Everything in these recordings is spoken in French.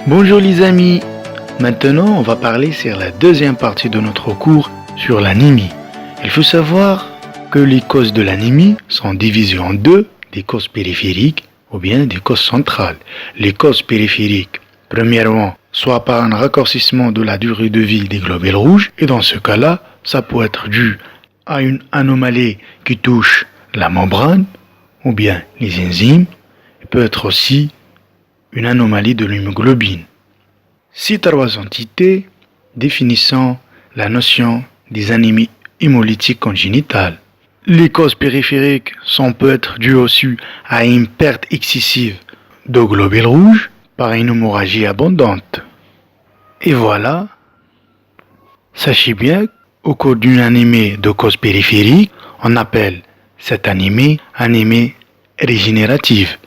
Bonjour les amis, maintenant on va parler sur la deuxième partie de notre cours sur l'anémie. Il faut savoir que les causes de l'anémie sont divisées en deux, des causes périphériques ou bien des causes centrales. Les causes périphériques, premièrement, soit par un raccourcissement de la durée de vie des globules rouges, et dans ce cas-là, ça peut être dû à une anomalie qui touche la membrane ou bien les enzymes, et peut être aussi une anomalie de l'hémoglobine. Ces trois entités définissant la notion des anémies hémolytiques congénitales. Les causes périphériques sont peut-être dues aussi à une perte excessive de globules rouges par une hémorragie abondante. Et voilà, sachez bien qu'au cours d'une anémie de cause périphérique, on appelle cette anémie régénérative.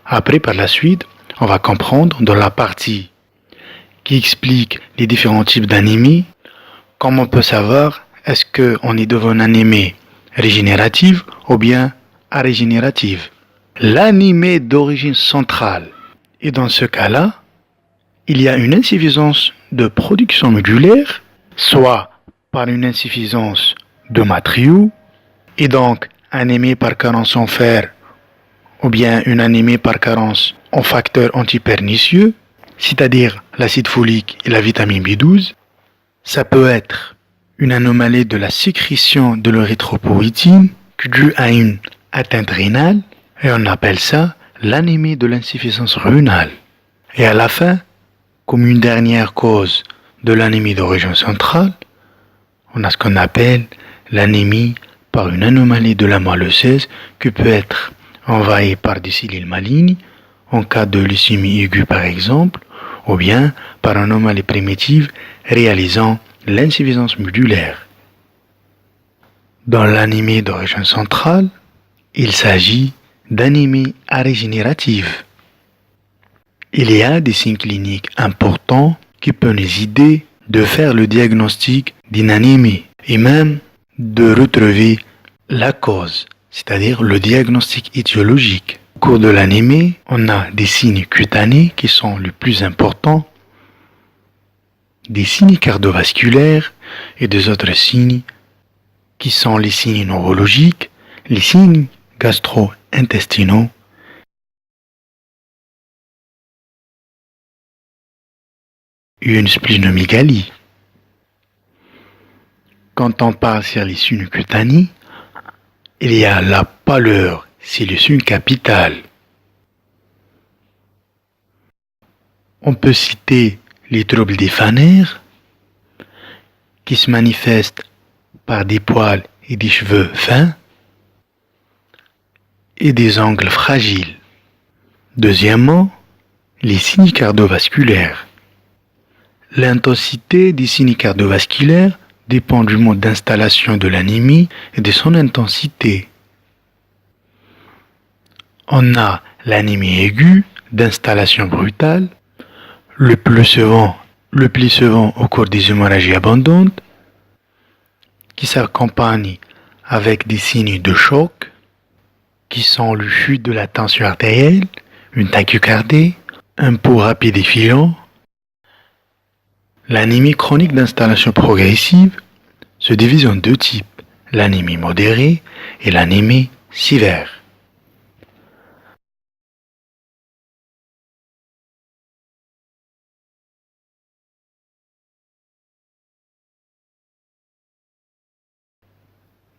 Après, par la suite, on va comprendre dans la partie qui explique les différents types d'anémie, comment on peut savoir est-ce qu'on est devant une anémie régénérative ou bien arégénérative. L'anémie d'origine centrale. Et dans ce cas-là, il y a une insuffisance de production médulaire, soit par une insuffisance de matériaux, et donc anémie par carence en fer, ou bien une anémie par carence en facteurs antipernicieux, c'est-à-dire l'acide folique et la vitamine B12. Ça peut être une anomalie de la sécrétion de l'érythropoïétine due à une atteinte rénale, et on appelle ça l'anémie de l'insuffisance rénale. Et à la fin, comme une dernière cause de l'anémie d'origine centrale, on a ce qu'on appelle l'anémie par une anomalie de la moelle osseuse qui peut être envahie par des cellules malignes, en cas de leucémie aiguë par exemple, ou bien par une anomalie primitive réalisant l'insuffisance médulaire. Dans l'anémie d'origine centrale, il s'agit d'anémie arégénérative. Il y a des signes cliniques importants qui peuvent nous aider de faire le diagnostic d'une anémie et même de retrouver la cause, c'est-à-dire le diagnostic étiologique. Au cours de l'anémie, on a des signes cutanés qui sont les plus importants, des signes cardiovasculaires et des autres signes qui sont les signes neurologiques, les signes gastro-intestinaux et une splénomégalie. Quand on parle sur les signes cutanés, il y a la pâleur, c'est le signe capital. On peut citer les troubles des fanères qui se manifestent par des poils et des cheveux fins et des ongles fragiles. Deuxièmement, les signes cardiovasculaires. L'intensité des signes cardiovasculaires dépend du mode d'installation de l'anémie et de son intensité. On a l'anémie aiguë d'installation brutale, le plus souvent au cours des hémorragies abondantes, qui s'accompagne avec des signes de choc, qui sont le chute de la tension artérielle, une tachycardie, un pouls rapide et filant. L'anémie chronique d'installation progressive se divise en deux types, l'anémie modérée et l'anémie sévère.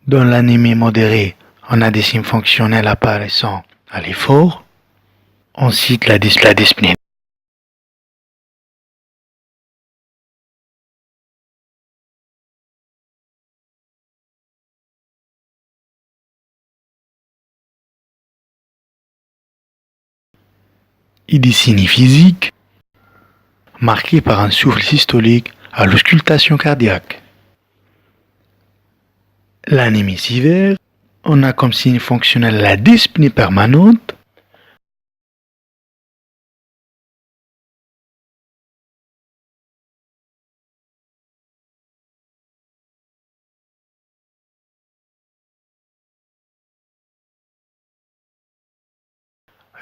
Dans l'anémie modérée, on a des signes fonctionnels apparaissant à l'effort. On cite la dyspnée. Et des signes physiques marqués par un souffle systolique à l'auscultation cardiaque. L'anémie sévère, on a comme signe fonctionnel la dyspnée permanente,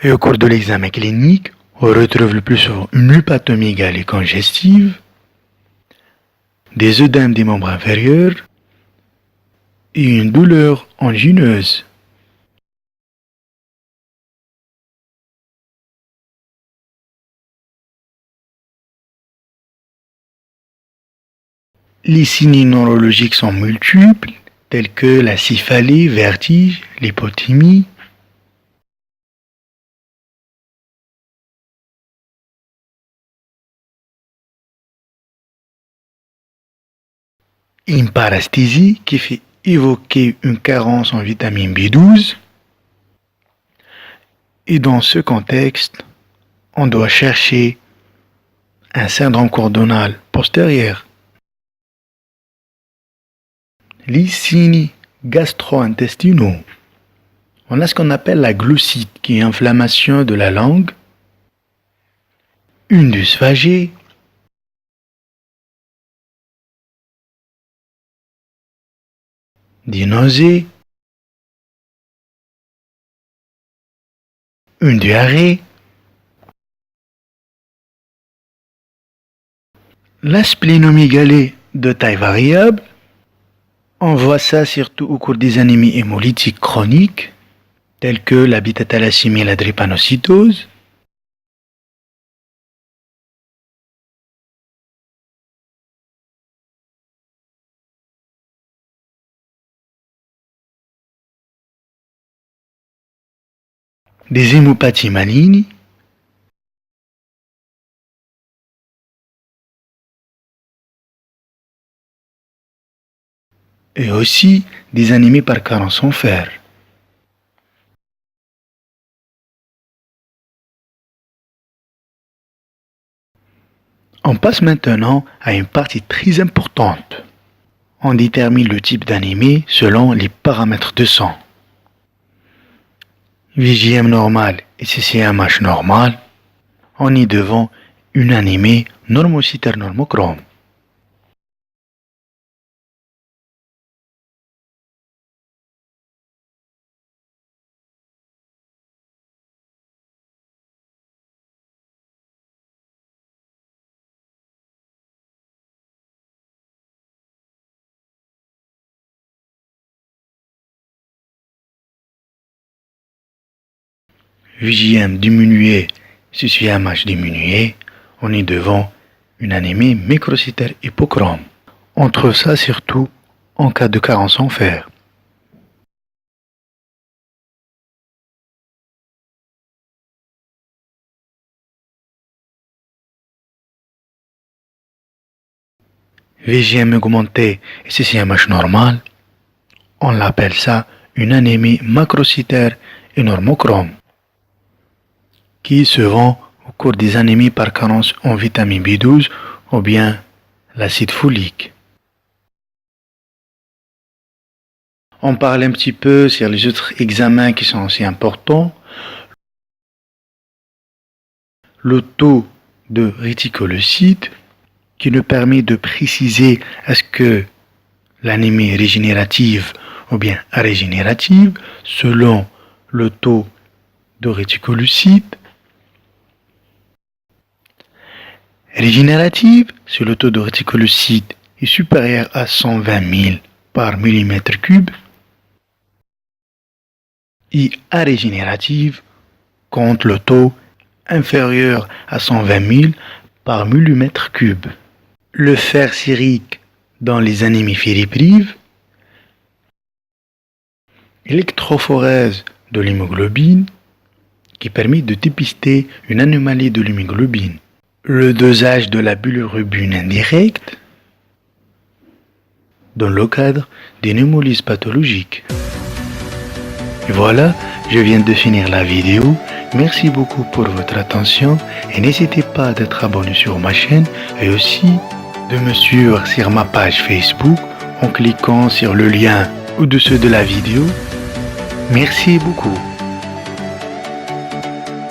et au cours de l'examen clinique, On retrouve le plus souvent une hypatomégalie congestive, des œdèmes des membres inférieurs et une douleur angineuse. Les signes neurologiques sont multiples, tels que la céphalie, vertige, l'hypothymie. Une paresthésie qui fait évoquer une carence en vitamine B12. Et dans ce contexte, on doit chercher un syndrome cordonal postérieur. Les signes gastro-intestinaux. On a ce qu'on appelle la glossite, qui est inflammation de la langue, une dysphagie, des nausées, une diarrhée, la splénomégalie de taille variable. On voit ça surtout au cours des anémies hémolytiques chroniques, telles que la bêta-thalassémie et la drépanocytose. Des hémopathies malignes, et aussi des anémies par carence en fer. On passe maintenant à une partie très importante. On détermine le type d'anémie selon les paramètres de sang. VGM normal et CCMH normal, on est devant une anémie normocytaire normochrome. VGM diminué, CCMH diminué, on est devant une anémie microcytaire hypochrome. On trouve ça surtout en cas de carence en fer. VGM augmenté et CCMH normal, on l'appelle ça une anémie macrocytaire et normochrome, qui se vend au cours des anémies par carence en vitamine B12 ou bien l'acide folique. On parle un petit peu sur les autres examens qui sont aussi importants. Le taux de réticulocytes, qui nous permet de préciser est-ce que l'anémie est régénérative ou bien régénérative selon le taux de réticulocytes. Régénérative, si le taux de réticulocytes est supérieur à 120 000 par millimètre cube. Et arégénérative, quand le taux inférieur à 120 000 par millimètre cube. Le fer sérique dans les anémies fériprives, électrophorèse de l'hémoglobine qui permet de dépister une anomalie de l'hémoglobine, le dosage de la bilirubine indirecte dans le cadre des pneumolyses pathologiques. Et voilà, je viens de finir la vidéo. Merci beaucoup pour votre attention et n'hésitez pas d'être abonné sur ma chaîne et aussi de me suivre sur ma page Facebook en cliquant sur le lien au-dessus de la vidéo. Merci beaucoup.